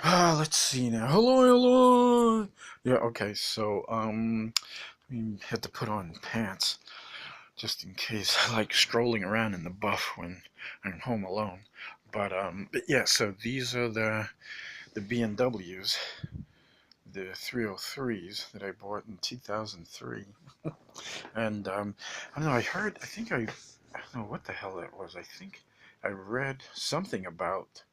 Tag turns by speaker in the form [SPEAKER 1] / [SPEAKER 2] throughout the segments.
[SPEAKER 1] Let's see now. Hello, hello. Yeah, okay, so we had to put on pants just in case I like strolling around in the buff when I'm home alone. But yeah, so these are the BMWs, the 303s that I bought in 2003. And I don't know, I don't know what the hell that was. I think I read something about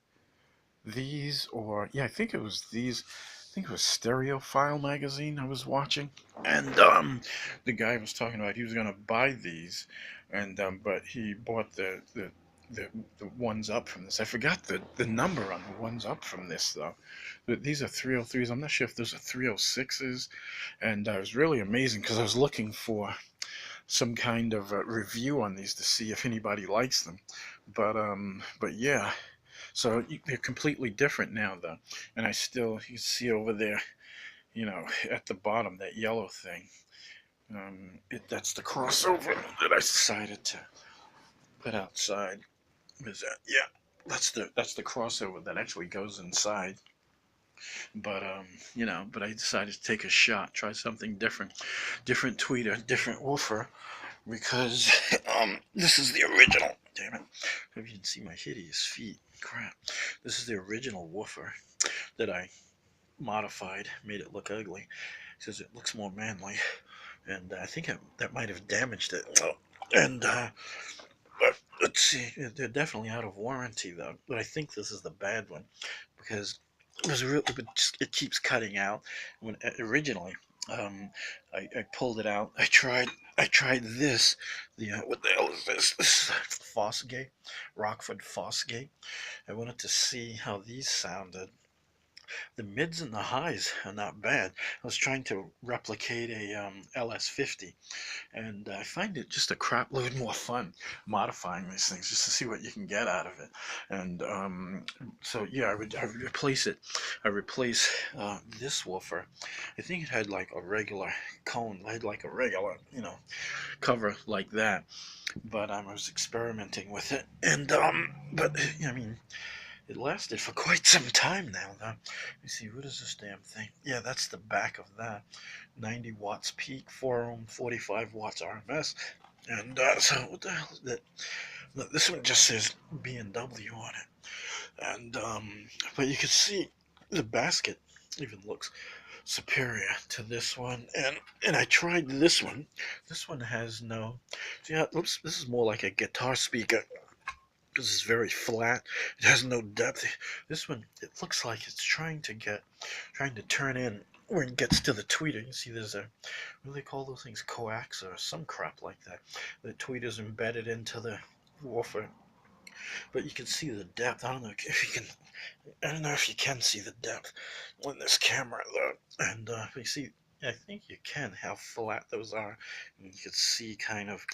[SPEAKER 1] these, or yeah, I think it was these. I think it was Stereophile magazine I was watching, and the guy was talking about he was gonna buy these, and but he bought the the ones up from this. I forgot the number on the ones up from this though. But these are 303s. I'm not sure if those are 306s, and it was really amazing because I was looking for some kind of review on these to see if anybody likes them. But yeah, so they're completely different now, though. And you see over there, at the bottom, that yellow thing. That's the crossover that I decided to put outside. Is that? Yeah, that's the crossover that actually goes inside. But I decided to take a shot, try something different, different tweeter, different woofer, because this is the original. Damn it! Hope you can see my hideous feet. Crap. This is the original woofer that I modified, made it look ugly, because it looks more manly, and I think that might have damaged it. And but let's see, they're definitely out of warranty though. But I think this is the bad one because it keeps cutting out. When originally, I pulled it out. I tried this. What the hell is this? This is Fosgate, Rockford Fosgate. I wanted to see how these sounded. The mids and the highs are not bad. I was trying to replicate a LS50, and I find it just a crap load more fun modifying these things just to see what you can get out of it. And so yeah, I would replace it. I replace this woofer. I think it had like a regular cone. It had like a regular, cover like that. But I was experimenting with it, and but I mean, it lasted for quite some time now, though. Let me see, what is this damn thing? Yeah, that's the back of that. 90 watts peak, 4 ohm, 45 watts RMS. And so, what the hell is that? Look, this one just says B&W on it. And, but you can see the basket even looks superior to this one. And I tried this one. This one has no, see, oops, this is more like a guitar speaker. This is very flat. It has no depth. This one, it looks like it's trying to turn in when it gets to the tweeter. You see there's what do they call those things? Coax or some crap like that. The tweeter's embedded into the woofer. But you can see the depth. I don't know if you can see the depth on this camera though. And you see, I think you can, how flat those are. And you can see kind of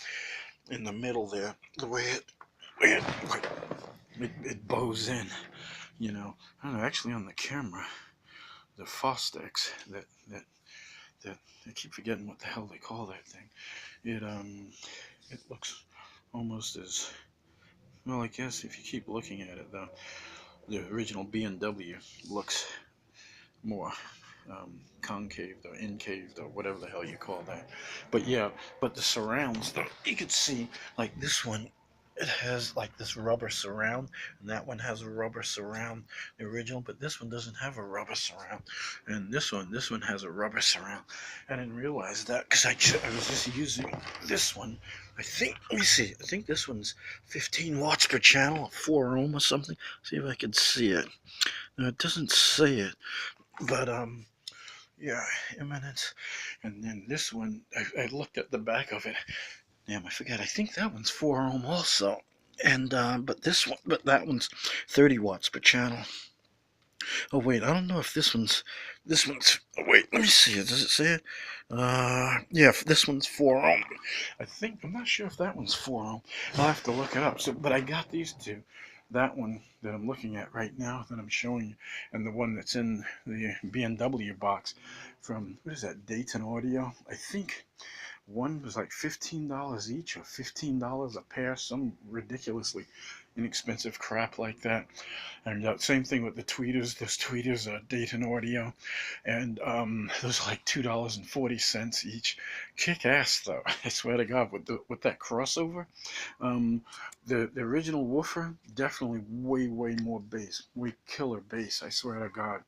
[SPEAKER 1] in the middle there, the way it bows in, I don't know, actually on the camera, the Fostex, that I keep forgetting what the hell they call that thing. It looks almost as well. I guess if you keep looking at it, though, the original B&W looks more concave or incaved or whatever the hell you call that. But yeah, but the surrounds, though, you could see like this one, it has like this rubber surround, and that one has a rubber surround, the original, but this one doesn't have a rubber surround, and this one has a rubber surround. I didn't realize that because I was just using this one. Let me see, I think this one's 15 watts per channel, 4 ohm or something. See if I can see it. No, it doesn't say it, but yeah, imminent. And then this one, I looked at the back of it. Damn, I forgot. I think that one's 4 ohm also. And but that one's 30 watts per channel. Oh wait, I don't know if this one's. Oh wait, let me see it. Does it say it? Yeah, this one's 4 ohm. I'm not sure if that one's 4 ohm. I'll have to look it up. So, but I got these two. That one that I'm looking at right now that I'm showing you, and the one that's in the B&W box from, what is that, Dayton Audio? I think one was like $15 each or $15 a pair, some ridiculously inexpensive crap like that. And same thing with the tweeters. Those tweeters are Dayton Audio, and those are like $2.40 each. Kick ass though. I swear to God, with that crossover, um, the original woofer definitely way more bass, way killer bass. I swear to God.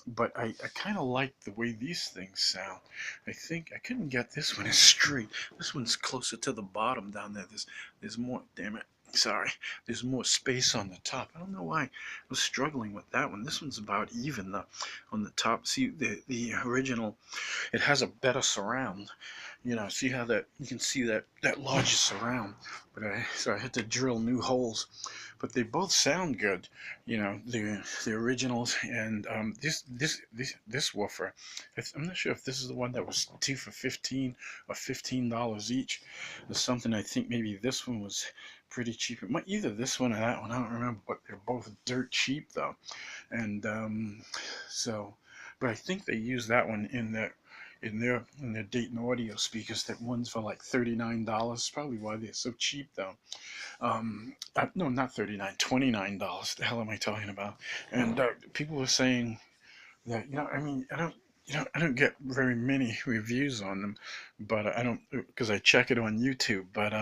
[SPEAKER 1] But I kind of like the way these things sound. I think I couldn't get this one as straight. This one's closer to the bottom down there. There's more. Damn it. Sorry. There's more space on the top. I don't know why I was struggling with that one. This one's about even on the top. See the original. It has a better surround. See how that you can see that larger surround. But so I had to drill new holes. But they both sound good. The originals and this woofer. I'm not sure if this is the one that was 2 for 15 or $15 each. There's something I think maybe this one was pretty cheap. It might either this one or that one. I don't remember, but they're both dirt cheap though. And but I think they use that one in their Dayton Audio speakers. That one's for like $39. Probably why they're so cheap though. No, not 39, $29. The hell am I talking about? And people were saying that I mean, I don't get very many reviews on them, but I don't because I check it on YouTube. But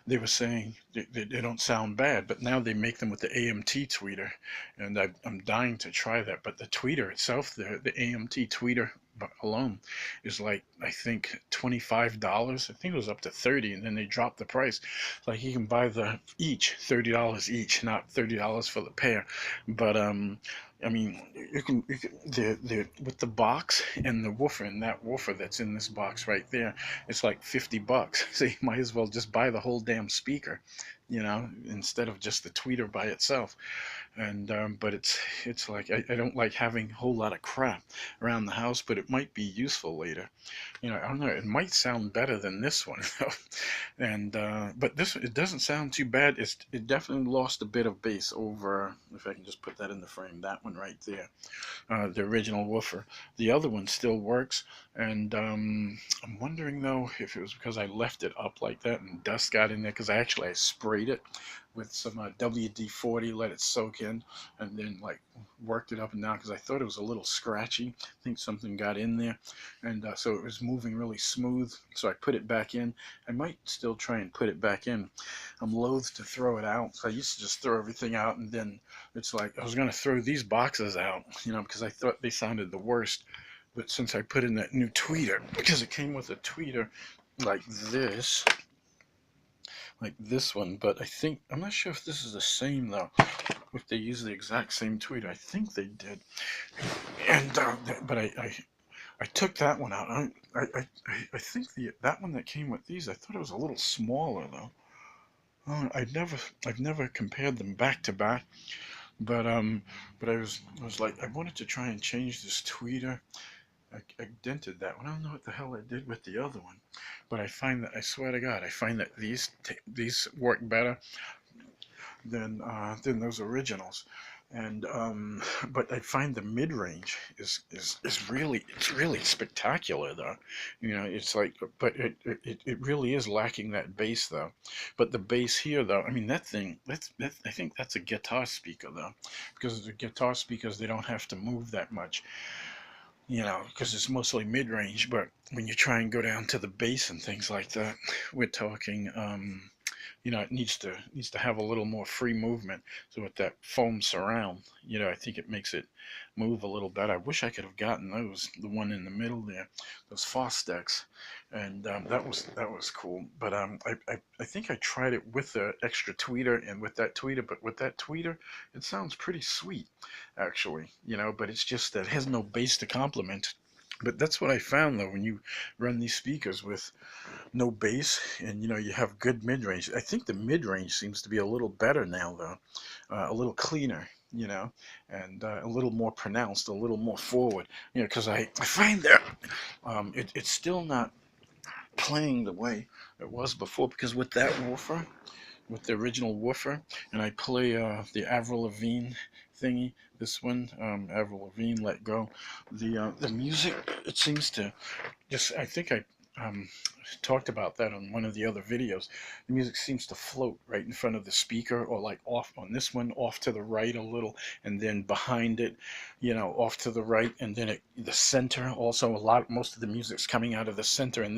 [SPEAKER 1] they were saying they don't sound bad, but now they make them with the AMT tweeter, and I'm dying to try that. But the tweeter itself, the AMT tweeter alone, is like I think $25. I think it was up to 30, and then they dropped the price. Like you can buy each $30 each, not $30 for the pair. But I mean, you can the with the box and the woofer, and that woofer that's in this box right there, it's like $50. So you might as well just buy the whole damn speaker, instead of just the tweeter by itself. And but it's like I don't like having a whole lot of crap around the house, but it might be useful later. I don't know. It might sound better than this one, and but it doesn't sound too bad. It definitely lost a bit of bass over. If I can just put that in the frame, that one right there, the original woofer. The other one still works, and I'm wondering though if it was because I left it up like that and dust got in there, because I sprayed it with some WD-40, let it soak in, and then like worked it up and down because I thought it was a little scratchy. I think something got in there, and so it was moving really smooth. So I put it back in. I might still try and put it back in. I'm loath to throw it out. So I used to just throw everything out, and then it's like I was gonna throw these boxes out, because I thought they sounded the worst. But since I put in that new tweeter, because it came with a tweeter like this one, but I'm not sure if this is the same though, if they use the exact same tweeter. I think they did. And but I took that one out. I think that one that came with these, I thought it was a little smaller though. I've never compared them back to back, but I was like, I wanted to try and change this tweeter. I dented that one. I don't know what the hell I did with the other one, but I swear to God, I find that these work better than those originals. And but I find the mid range is really spectacular though. It's like, but it really is lacking that bass though. But the bass here though, I mean that thing, I think that's a guitar speaker though, because the guitar speakers, they don't have to move that much, because it's mostly mid-range. But when you try and go down to the bass and things like that, we're talking, it needs to have a little more free movement. So with that foam surround, I think it makes it move a little better. I wish I could have gotten the one in the middle there, those Fostex, and that was cool. But I think I tried it with the extra tweeter and with that tweeter, but with that tweeter, it sounds pretty sweet, actually. But it's just that it has no bass to complement. But that's what I found though, when you run these speakers with no bass and you have good mid-range. I think the mid-range seems to be a little better now though, a little cleaner, and a little more pronounced, a little more forward, because I find that it's still not playing the way it was before, because with that woofer, with the original woofer, and I play the Avril Lavigne thingy, this one, Avril Lavigne, Let Go, the music, it seems to just, I think I talked about that on one of the other videos. The music seems to float right in front of the speaker, or like off on this one, off to the right a little, and then behind it, off to the right, and then the center. Also, most of the music's coming out of the center, and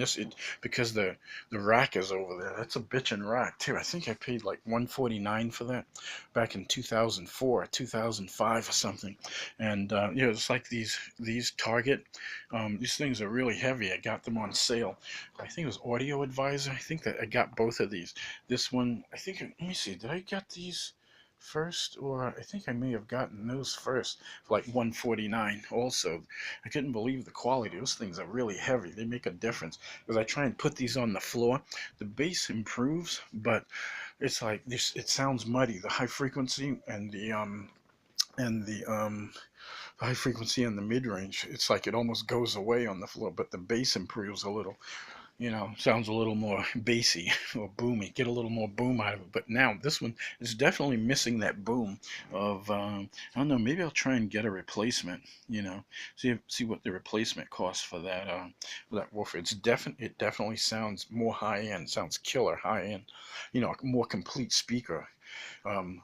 [SPEAKER 1] because the rack is over there. That's a bitchin' rack too. I think I paid like 149 for that back in 2004, 2005 or something. And it's like these Target. These things are really heavy. I got them on sale. I think it was Audio Advisor. I think that I got both of these. This one, I think, let me see, did I get these first? Or I think I may have gotten those first for like 149 also. I couldn't believe the quality. Those things are really heavy. They make a difference. As I try and put these on the floor, the bass improves, but it's like this, it sounds muddy. The high frequency and the high frequency and the mid range, it's like it almost goes away on the floor, but the bass improves a little. Sounds a little more bassy or boomy, get a little more boom out of it. But now this one is definitely missing that boom of, I don't know, maybe I'll try and get a replacement, see what the replacement costs for that woofer. It definitely sounds more high end, sounds killer high end, a more complete speaker,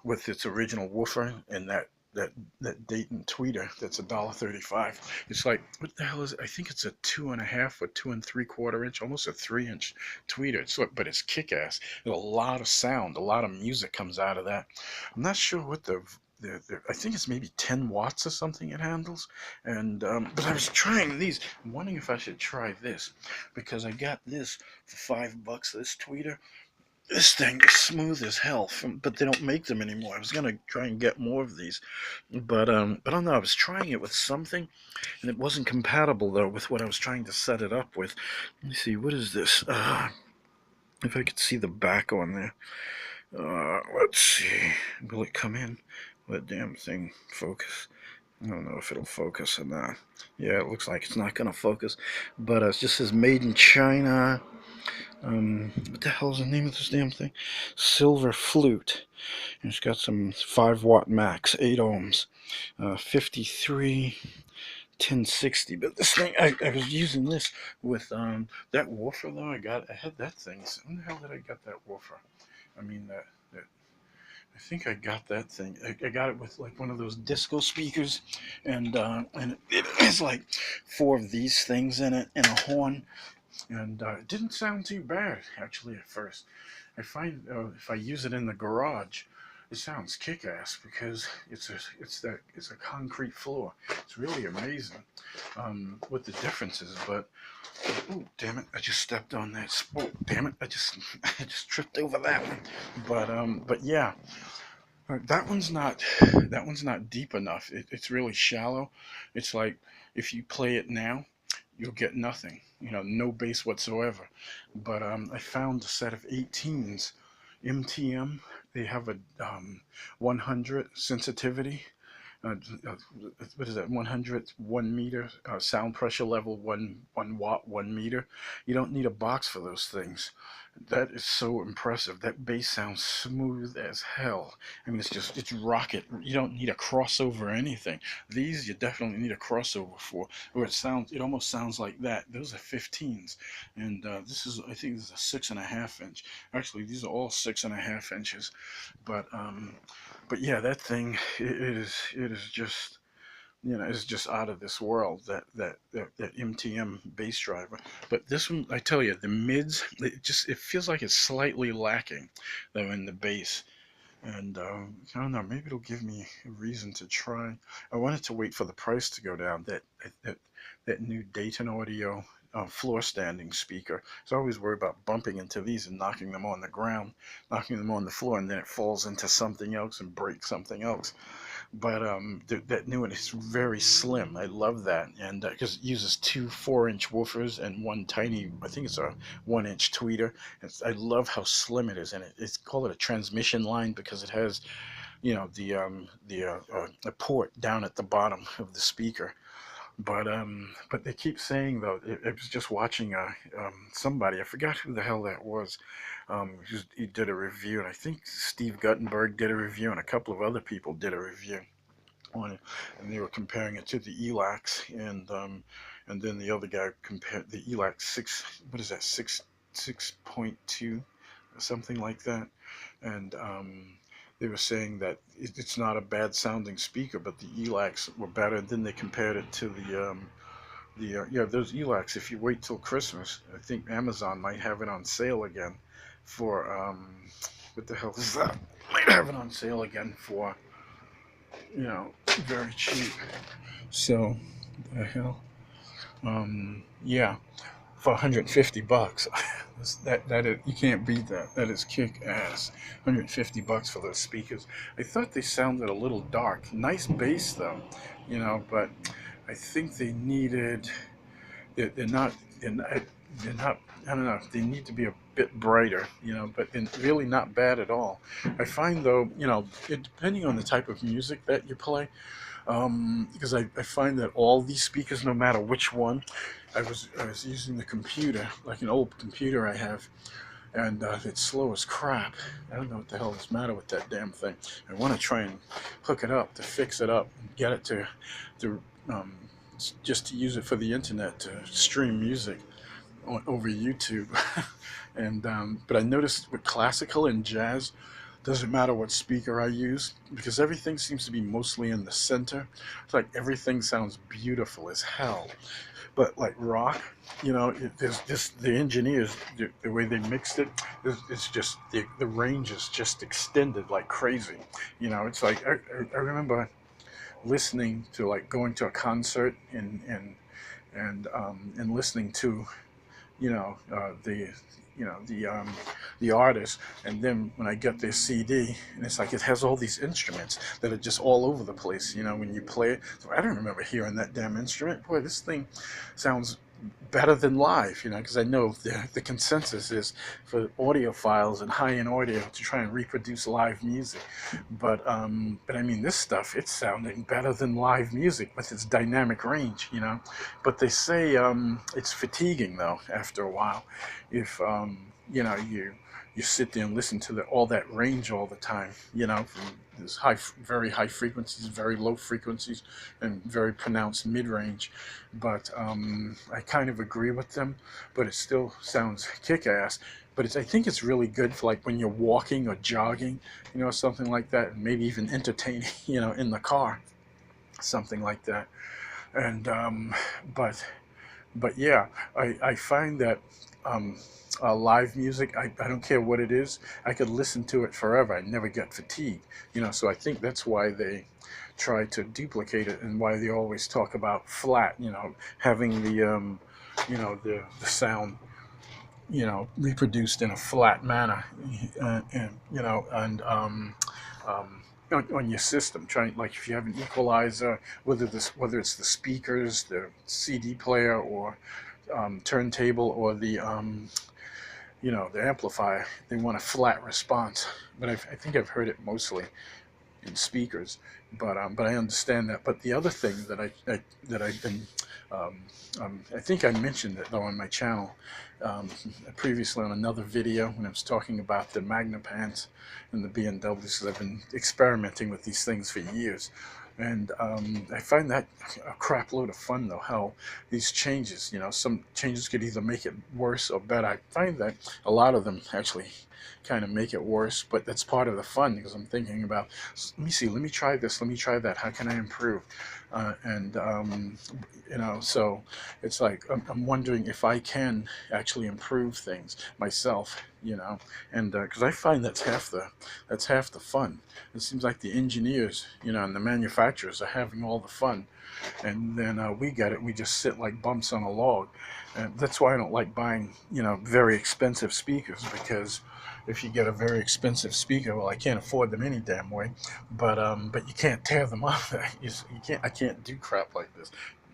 [SPEAKER 1] with its original woofer and that Dayton tweeter that's $1.35. It's like, what the hell is it? I think it's a 2.5 or 2 3/4 inch, almost a 3 inch tweeter. But it's kick-ass. There's a lot of sound, a lot of music comes out of that. I'm not sure what I think it's maybe 10 watts or something it handles. And but I was trying these. I'm wondering if I should try this, because I got this for $5. This tweeter. This thing is smooth as hell, but they don't make them anymore. I was gonna try and get more of these, but I don't know. I was trying it with something, and it wasn't compatible though with what I was trying to set it up with. Let me see. What is this? If I could see the back on there. Let's see. Will it come in? Will that damn thing focus? I don't know if it'll focus or not. Yeah, it looks like it's not gonna focus, but it just says made in China. What the hell is the name of this damn thing? Silver Flute. And it's got some 5 watt max, 8 ohms, 53 1060. But this thing, I was using this with that woofer though. I had that thing. So when the hell did I get that woofer? I mean that I think I got that thing. I got it with like one of those disco speakers, and it has like 4 of these things in it and a horn. And it didn't sound too bad actually at first. I find if I use it in the garage, it sounds kick-ass because it's a concrete floor. It's really amazing what the difference is. But oh damn it! I just stepped on that. Oh damn it! I just tripped over that one. But yeah. That one's not deep enough. It's really shallow. It's like if you play it now, you'll get nothing, no bass whatsoever. But I found a set of 18s, MTM. They have a 100 sensitivity. Uh, uh, what is that? 100, 1 meter sound pressure level, 1 watt, 1 meter. You don't need a box for those things. That is so impressive. That bass sounds smooth as hell. I mean, it's rocket. You don't need a crossover or anything. These you definitely need a crossover for, or it almost sounds like that. Those are 15s, and I think this is a 6.5 inch. Actually, these are all 6.5 inches, but yeah, that thing it is just it's just out of this world. That MTM bass driver. But this one, I tell you, the mids, it feels like it's slightly lacking though in the bass. And I don't know, maybe it'll give me a reason to try. I wanted to wait for the price to go down. That new Dayton Audio floor standing speaker. So I always worry about bumping into these and knocking them on the ground, knocking them on the floor, and then it falls into something else and breaks something else. But that new one is very slim. I love that, and because it uses 2 4 inch woofers and one tiny, I think it's a 1 inch tweeter. I love how slim it is, and it's called it a transmission line because it has, the port down at the bottom of the speaker. But they keep saying though, I was just watching somebody, I forgot who the hell that was. He did a review, and I think Steve Guttenberg did a review, and a couple of other people did a review on it, and they were comparing it to the ELACs, and then the other guy compared the ELAC 6, what is that, 6.2, something like that, and they were saying that it's not a bad sounding speaker, but the ELACs were better. And then they compared it to yeah, those ELACs. If you wait till Christmas, I think Amazon might have it on sale again for what the hell is that? Might have it on sale again for, you know, very cheap. So the hell, yeah, for 150 bucks. That is, you can't beat that. That is kick ass. 150 bucks for those speakers. I thought they sounded a little dark. Nice bass though, you know, but I think they needed. They're not. They're not. They're not. I don't know. They need to be a bit brighter, you know, but really not bad at all. I find though, you know, depending on the type of music that you play, because I find that all these speakers, no matter which one, I was using the computer, like an old computer I have, and it's slow as crap. I don't know what the hell is the matter with that damn thing. I want to try and hook it up to fix it up and get it to just to use it for the internet to stream music over YouTube. And but I noticed with classical and jazz, doesn't matter what speaker I use, because everything seems to be mostly in the center. It's like everything sounds beautiful as hell. But like rock, you know, there's just the engineers, the way they mixed it, it's just the range is just extended like crazy. You know, it's like I remember listening to, like, going to a concert and listening to, you know, the artist, and then when I get their CD, and it's like it has all these instruments that are just all over the place, you know, when you play it. So I don't remember hearing that damn instrument. Boy, this thing sounds better than live, you know, because I know the consensus is for audiophiles and high-end audio to try and reproduce live music, but I mean, this stuff, it's sounding better than live music with its dynamic range, you know. But they say it's fatiguing though after a while, if you know, you sit there and listen to all that range all the time, you know, from this very high frequencies, very low frequencies, and very pronounced mid-range. But I kind of agree with them, but it still sounds kick-ass. But I think it's really good for, like, when you're walking or jogging, you know, something like that, and maybe even entertaining, you know, in the car, something like that. And but yeah, I find that live music, I don't care what it is, I could listen to it forever. I never get fatigued, you know. So I think that's why they try to duplicate it, and why they always talk about flat, you know, having the you know, the sound, you know, reproduced in a flat manner, and you know, and on your system, trying, like, if you have an equalizer, whether it's the speakers, the CD player, or turntable, or the you know, the amplifier, they want a flat response. But I think I've heard it mostly in speakers, but I understand that. But the other thing that I've been I think I mentioned it though on my channel previously on another video when I was talking about the Magnepans and the BMWs, because I've been experimenting with these things for years. And I find that a crap load of fun though, how these changes, you know, some changes could either make it worse or better. I find that a lot of them actually kind of make it worse, but that's part of the fun, because I'm thinking about, let me see, let me try this, let me try that, how can I improve? And you know, so it's like I'm wondering if I can actually improve things myself, you know, and because I find that's half the fun. It seems like the engineers, you know, and the manufacturers are having all the fun, and then we get it. We just sit like bumps on a log, and that's why I don't like buying, you know, very expensive speakers, because if you get a very expensive speaker, well, I can't afford them any damn way, but you can't tear them up. You can't. I can't do crap like this,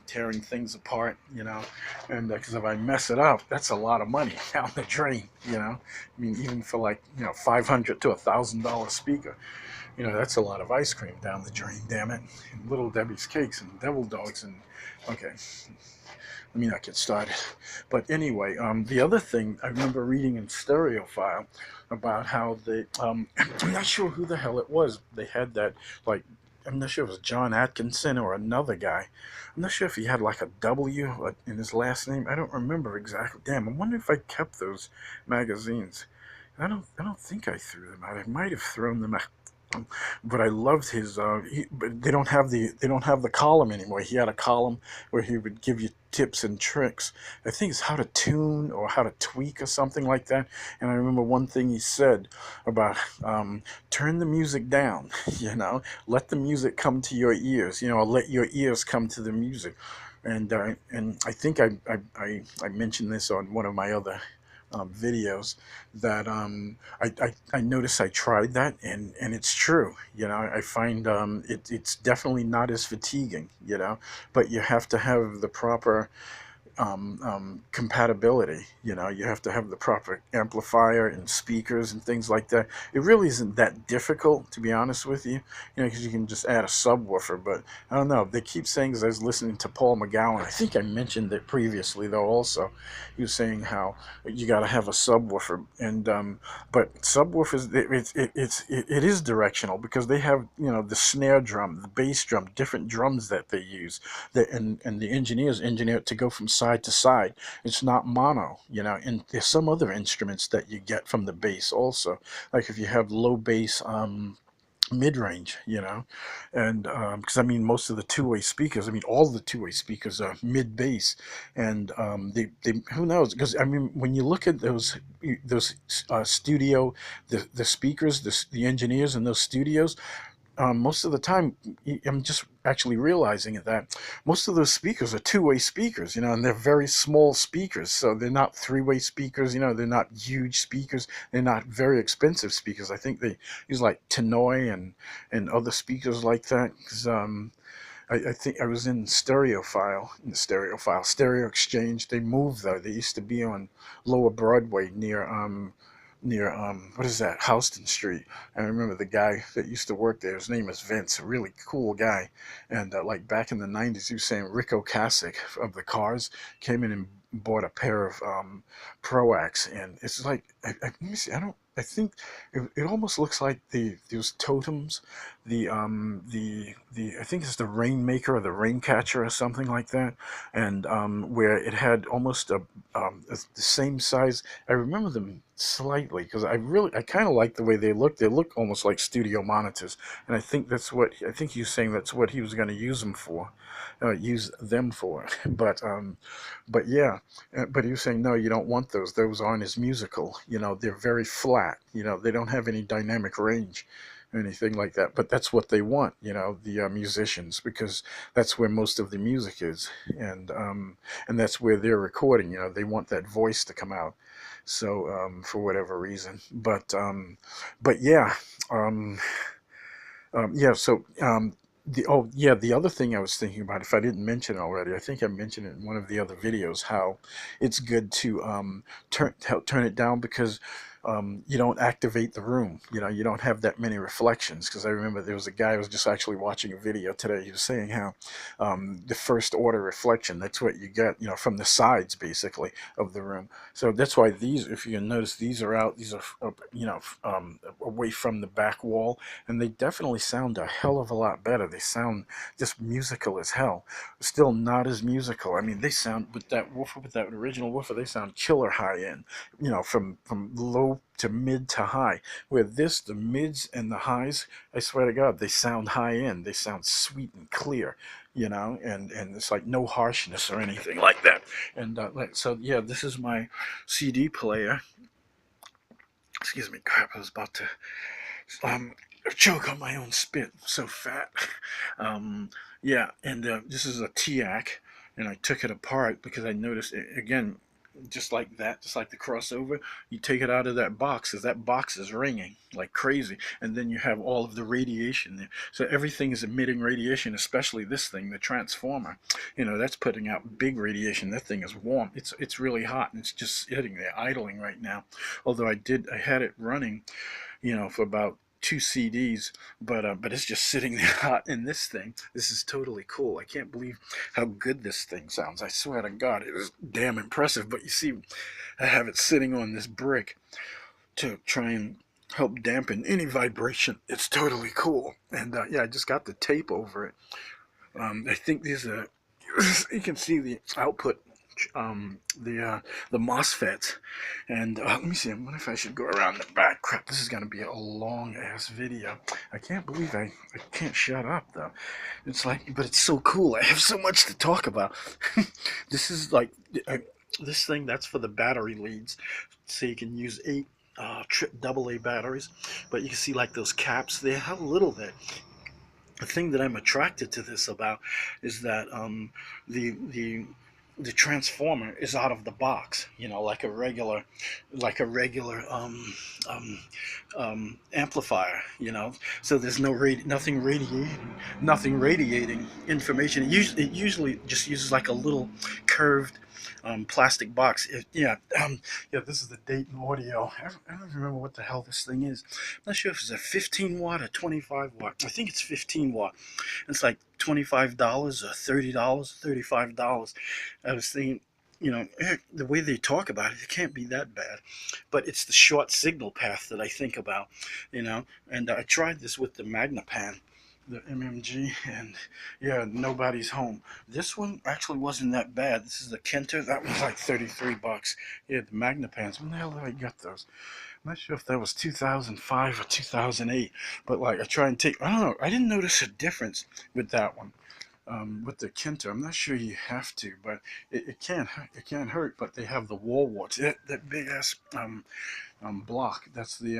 [SPEAKER 1] tearing things apart, you know, and because if I mess it up, that's a lot of money down the drain, you know. I mean, even for, like, you know, $500 to $1,000 speaker, you know, that's a lot of ice cream down the drain, damn it. And Little Debbie's cakes and devil dogs and, okay, let me not get started. But anyway, the other thing I remember reading in Stereophile about how they, I'm not sure who the hell it was, they had that, like, I'm not sure if it was John Atkinson or another guy. I'm not sure if he had like a W in his last name. I don't remember exactly. Damn, I wonder if I kept those magazines. I don't think I threw them out. I might have thrown them out. But I loved his. But they don't have the column anymore. He had a column where he would give you tips and tricks. I think it's how to tune or how to tweak or something like that. And I remember one thing he said about turn the music down. You know, let the music come to your ears. You know, or let your ears come to the music. And I think I mentioned this on one of my other videos that I noticed I tried that and it's true. You know, I find it's definitely not as fatiguing, you know, but you have to have the proper compatibility. You know, you have to have the proper amplifier and speakers and things like that. It really isn't that difficult, to be honest with you. You know, because you can just add a subwoofer. But I don't know. They keep saying, as I was listening to Paul McGowan, I think I mentioned it previously though. Also, he was saying how you got to have a subwoofer, and but subwoofers, it is directional because they have, you know, the snare drum, the bass drum, different drums that they use and the engineers engineer it to go from side to side. It's not mono, you know. And there's some other instruments that you get from the bass also, like if you have low bass mid-range, you know. And because I mean most of the two-way speakers, I mean all the two-way speakers are mid-bass. And they who knows, because I mean when you look at those studio, the speakers, the engineers in those studios, most of the time, I'm just actually realizing it, that most of those speakers are two-way speakers, you know, and they're very small speakers. So they're not three-way speakers, you know, they're not huge speakers. They're not very expensive speakers. I think they use like Tannoy and other speakers like that. 'Cause, I think I was in Stereo Exchange. They moved though. They used to be on Lower Broadway near what is that, Houston Street. I remember the guy that used to work there. His name is Vince, a really cool guy. And like back in the '90s, he was saying Rick Ocasek of the Cars came in and bought a pair of Proax, and it's like let me see. I don't. I think it almost looks like those totems, the I think it's the Rainmaker or the Raincatcher or something like that, and where it had almost the same size. I remember them slightly because I kind of like the way they look. They look almost like studio monitors, and I think he was saying that's what he was going to use them for. But yeah, but he was saying no, you don't want those. Those aren't as musical. You know, they're very flat. You know, they don't have any dynamic range or anything like that. But that's what they want. You know, the musicians, because that's where most of the music is, and that's where they're recording. You know, they want that voice to come out. So for whatever reason, but yeah, um, yeah. So the other thing I was thinking about, if I didn't mention it already, I think I mentioned it in one of the other videos, how it's good to turn it down because you don't activate the room. You know, you don't have that many reflections. Because I remember there was a guy, I was just actually watching a video today. He was saying how the first order reflection, that's what you get, you know, from the sides basically of the room. So that's why these, if you can notice, these are out. These are you know, away from the back wall, and they definitely sound a hell of a lot better. They sound just musical as hell. Still not as musical. I mean, they sound with that original woofer, they sound killer high end. You know, from low to mid to high. Where this, the mids and the highs, I swear to God, they sound high end. They sound sweet and clear. You know, and it's like no harshness or anything like that. And so yeah, this is my CD player. Excuse me, crap! I was about to um, choke on my own spit. I'm so fat. Yeah, and this is a TIAC, and I took it apart because I noticed again, just like that, just like the crossover. You take it out of that box, because that box is ringing like crazy, and then you have all of the radiation there. So everything is emitting radiation, especially this thing, the transformer. You know, that's putting out big radiation. That thing is warm. It's really hot, and it's just sitting there idling right now. Although I had it running, you know, for about two CDs, but it's just sitting there hot in this thing. This is totally cool. I can't believe how good this thing sounds. I swear to God, it is damn impressive. But you see, I have it sitting on this brick to try and help dampen any vibration. It's totally cool. And yeah, I just got the tape over it. I think these are, you can see the output, the MOSFETs. And let me see, I wonder if I should go around the back. Crap, this is going to be a long ass video. I can't believe I can't shut up though. It's like, but it's so cool. I have so much to talk about. This is like, this thing, that's for the battery leads. So you can use 8 AA batteries, but you can see like those caps there, how little that. The thing that I'm attracted to this about is that the the the transformer is out of the box, you know, like a regular amplifier, you know. So there's nothing radiating information. It usually just uses like a little curved plastic box. Yeah, this is the Dayton Audio. I don't remember what the hell this thing is. I'm not sure if it's a 15 watt or 25 watt. I think it's 15 watt. It's like $25 or $30, $35. I was thinking, you know, the way they talk about it, it can't be that bad. But it's the short signal path that I think about, you know. And I tried this with the Magnapan, the MMG, and yeah, nobody's home. This one actually wasn't that bad. This is the Kenter. That was like 33 bucks. Yeah, the Magnapans. When the hell did I get those? I'm not sure if that was 2005 or 2008, but like I try and take, I don't know, I didn't notice a difference with that one. With the Kenter, I'm not sure you have to, but it can't hurt. But they have the wall warts. That big ass block. That's the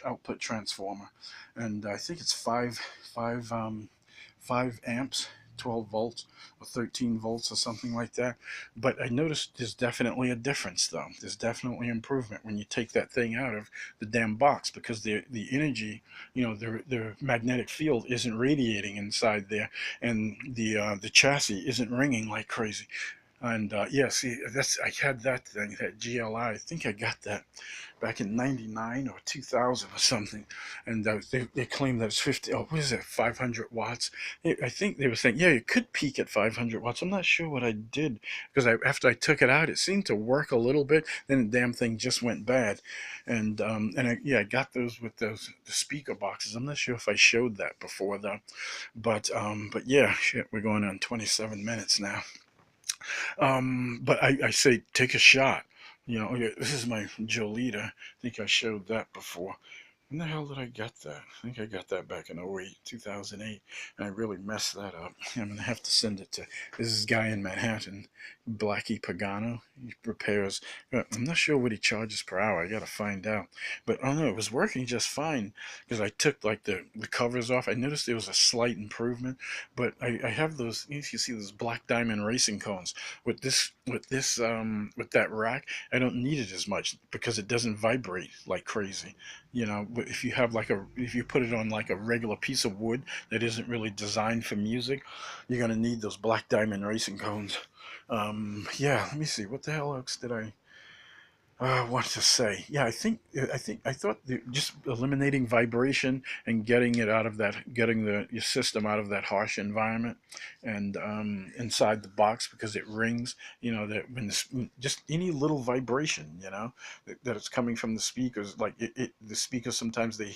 [SPEAKER 1] output transformer, and I think it's five amps, 12 volts or 13 volts or something like that. But I noticed there's definitely a difference though. There's definitely improvement when you take that thing out of the damn box, because the energy, you know, the magnetic field isn't radiating inside there, and the chassis isn't ringing like crazy. And yeah, see, I had that thing, that GLI. I think I got that back in '99 or 2000 or something. And they claim that it's 50. Oh, what is it? 500 watts. I think they were saying, yeah, it could peak at 500 watts. I'm not sure what I did, because after I took it out, it seemed to work a little bit. Then the damn thing just went bad. And I got those with the speaker boxes. I'm not sure if I showed that before though. But yeah, shit, we're going on 27 minutes now. But I say take a shot. You know, okay, this is my Jolita. I think I showed that before. When the hell did I get that? I think I got that back in 08, 2008, and I really messed that up. I'm going to have to send it to this guy in Manhattan, Blackie Pagano. He repairs. I'm not sure what he charges per hour. I got to find out. But I don't know, it was working just fine, because I took like the covers off. I noticed there was a slight improvement, but I have those, you see those Black Diamond racing cones. With that rack, I don't need it as much because it doesn't vibrate like crazy. You know, but if you put it on like a regular piece of wood that isn't really designed for music, you're gonna need those Black Diamond racing cones. Yeah, let me see, what the hell else did I what to say? Yeah, I thought just eliminating vibration and getting it out of that, getting your system out of that harsh environment and inside the box, because it rings. You know that when just any little vibration, you know, that it's coming from the speakers, like the speakers sometimes they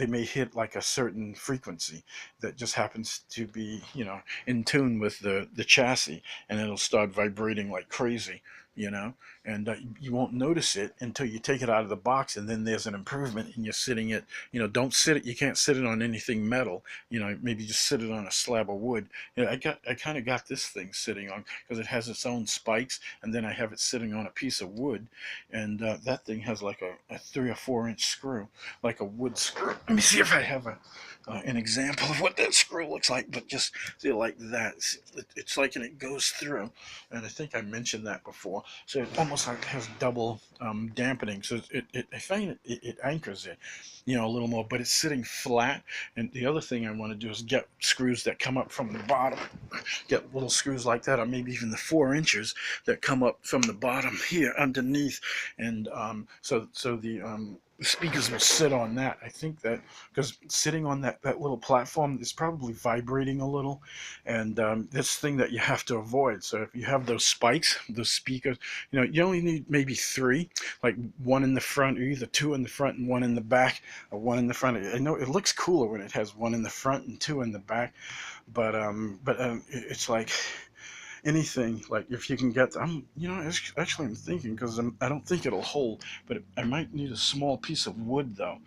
[SPEAKER 1] may hit like a certain frequency that just happens to be, you know, in tune with the chassis, and it'll start vibrating like crazy, you know. And you won't notice it until you take it out of the box, and then there's an improvement, and you're sitting it, you know, don't sit it, you can't sit it on anything metal, you know, maybe just sit it on a slab of wood. You know, I kind of got this thing sitting on, because it has its own spikes, and then I have it sitting on a piece of wood, and that thing has like a 3 or 4 inch screw, like a wood screw. Let me see if I have an example of what that screw looks like, but just see, like that. It's like, and it goes through, and I think I mentioned that before. So it almost like has double dampening. So I find it anchors it, you know, a little more, but it's sitting flat. And the other thing I want to do is get screws that come up from the bottom, get little screws like that, or maybe even the 4 inches that come up from the bottom here underneath, and so the the speakers will sit on that. I think that because sitting on that little platform is probably vibrating a little, and this thing that you have to avoid. So if you have those spikes, those speakers, you only need maybe three, like one in the front, or either two in the front and one in the back, or one in the front. I know it looks cooler when it has one in the front and two in the back, but it's like anything, like if you can get, actually I'm thinking, because I don't think it'll hold, but I might need a small piece of wood though,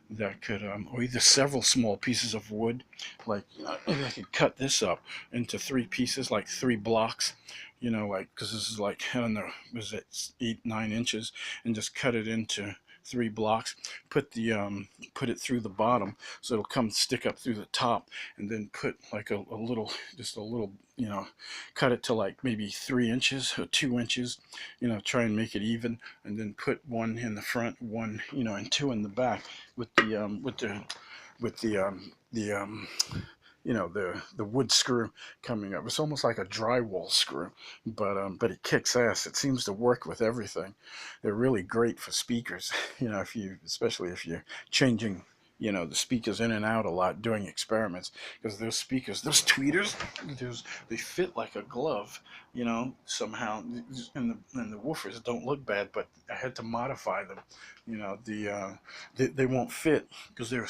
[SPEAKER 1] that could or either several small pieces of wood, like maybe I could cut this up into three pieces, like three blocks, like, because this is like, I don't know, was it 8-9 inches, and just cut it into three blocks, put it through the bottom so it'll come stick up through the top, and then put like a little, just a little, cut it to like maybe 3 inches or 2 inches, try and make it even, and then put one in the front, one, and two in the back, with the wood screw coming up. It's almost like a drywall screw, but it kicks ass. It seems to work with everything. They're really great for speakers. Especially if you're changing, the speakers in and out a lot doing experiments, because those speakers, those tweeters, they fit like a glove, somehow, and the woofers don't look bad, but I had to modify them. They won't fit because they're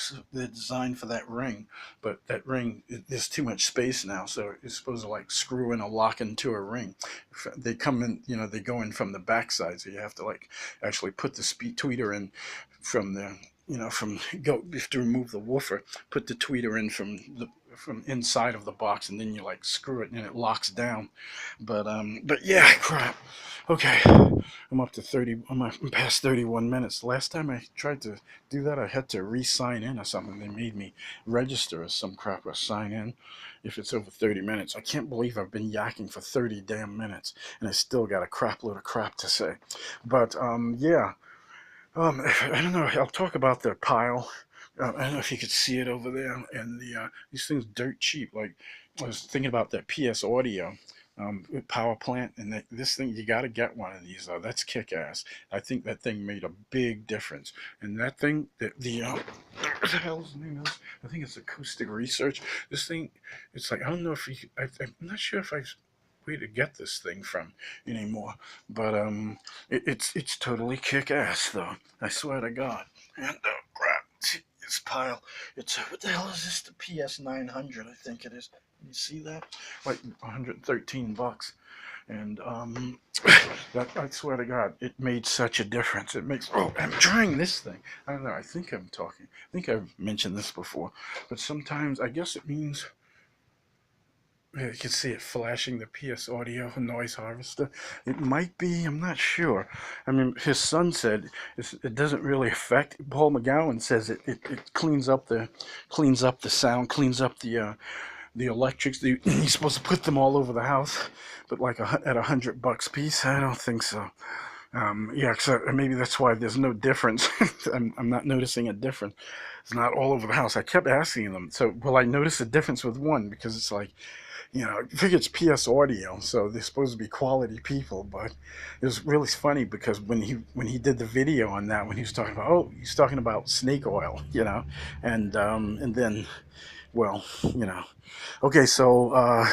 [SPEAKER 1] designed for that ring, but that ring, there's too much space now, so it's supposed to like screw in a lock into a ring. They come in, they go in from the backside, so you have to like actually put the tweeter in from the, you have to remove the woofer, put the tweeter in from inside of the box, and then you like screw it and it locks down. But yeah, crap. Okay, I'm up to 30. I'm past 31 minutes. Last time I tried to do that, I had to re-sign in or something. They made me register as some crap or sign in if it's over 30 minutes. I can't believe I've been yakking for 30 damn minutes and I still got a crap load of crap to say. But yeah. I don't know. I'll talk about the pile. I don't know if you could see it over there, and these things dirt cheap. Like, I was thinking about that PS Audio power plant, and this thing, you got to get one of these. That's kick ass. I think that thing made a big difference. And that thing, what the hell's the name is? I think it's Acoustic Research. This thing, it's like, I don't know if I'm not sure if I've way to get this thing from anymore, but it's totally kick-ass though, I swear to God. And crap, see this pile, it's what the hell is this, the PS900, I think it is. Can you see that? Like $113, and that, I swear to God, it made such a difference. It makes, oh, I'm trying this thing, I don't know, I think I've mentioned this before, but sometimes I guess it means, yeah, you can see it flashing, the PS Audio noise harvester. It might be, I'm not sure. I mean, his son said it doesn't really affect. Paul McGowan says it cleans up the sound, cleans up the electrics. He's supposed to put them all over the house, but like at $100 piece, I don't think so. Yeah, so maybe that's why there's no difference. I'm not noticing a difference. It's not all over the house. I kept asking them, so will I notice a difference with one? Because it's like, I figure it's PS Audio, so they're supposed to be quality people. But it was really funny because when he did the video on that, when he was talking about, he's talking about snake oil, and then, well, okay, so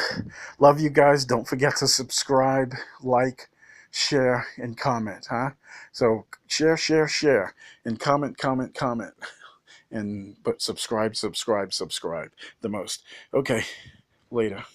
[SPEAKER 1] love you guys. Don't forget to subscribe, like, share, and comment, huh? So share, and comment, and but subscribe the most. Okay, later.